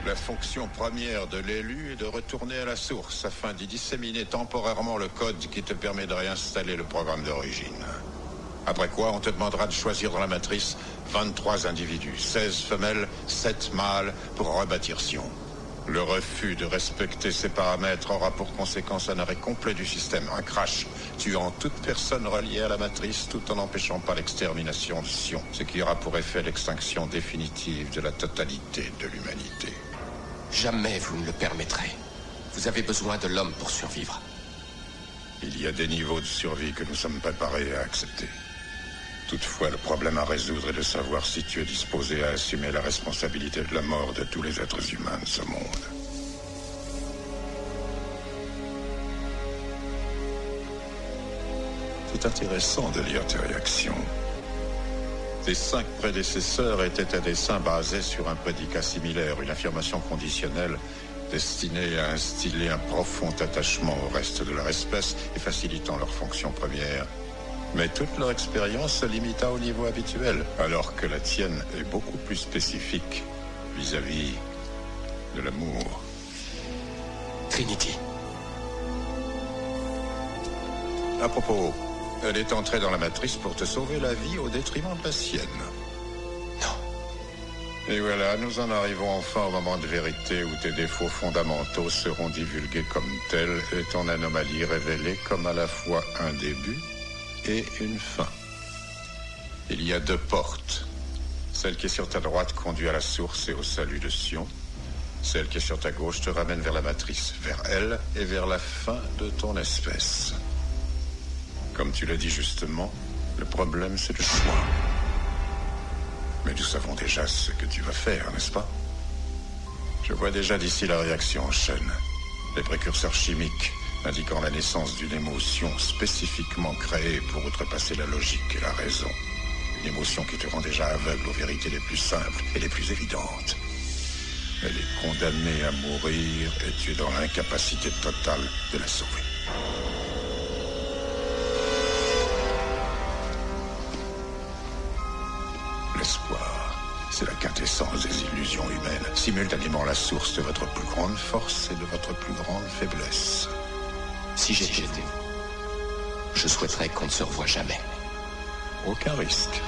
La fonction première de l'élu est de retourner à la source afin d'y disséminer temporairement le code qui te permet de réinstaller le programme d'origine. Après quoi, on te demandera de choisir dans la matrice 23 individus, 16 femelles, 7 mâles pour rebâtir Sion. Le refus de respecter ces paramètres aura pour conséquence un arrêt complet du système, un crash, tuant toute personne reliée à la matrice tout en n'empêchant pas l'extermination de Sion, ce qui aura pour effet l'extinction définitive de la totalité de l'humanité. Jamais vous ne le permettrez. Vous avez besoin de l'homme pour survivre. Il y a des niveaux de survie que nous sommes préparés à accepter. Toutefois, le problème à résoudre est de savoir si tu es disposé à assumer la responsabilité de la mort de tous les êtres humains de ce monde. C'est intéressant de lire tes réactions. Tes 5 prédécesseurs étaient à dessein basés sur un prédicat similaire, une affirmation conditionnelle destinée à instiller un profond attachement au reste de leur espèce et facilitant leur fonction première. Mais toute leur expérience se limita au niveau habituel, alors que la tienne est beaucoup plus spécifique vis-à-vis de l'amour. Trinity. À propos, elle est entrée dans la matrice pour te sauver la vie au détriment de la sienne. Non. Et voilà, nous en arrivons enfin au moment de vérité où tes défauts fondamentaux seront divulgués comme tels et ton anomalie révélée comme à la fois un début et une fin. Il y a 2 portes. Celle qui est sur ta droite conduit à la source et au salut de Sion. Celle qui est sur ta gauche te ramène vers la matrice, vers elle et vers la fin de ton espèce. Comme tu l'as dit justement, le problème c'est le choix. Mais nous savons déjà ce que tu vas faire, n'est-ce pas? Je vois déjà d'ici la réaction en chaîne. Les précurseurs chimiques indiquant la naissance d'une émotion spécifiquement créée pour outrepasser la logique et la raison. Une émotion qui te rend déjà aveugle aux vérités les plus simples et les plus évidentes. Elle est condamnée à mourir et tu es dans l'incapacité totale de la sauver. L'espoir, c'est la quintessence des illusions humaines, simultanément la source de votre plus grande force et de votre plus grande faiblesse. Si j'étais vous, je souhaiterais qu'on ne se revoie jamais. Aucun risque.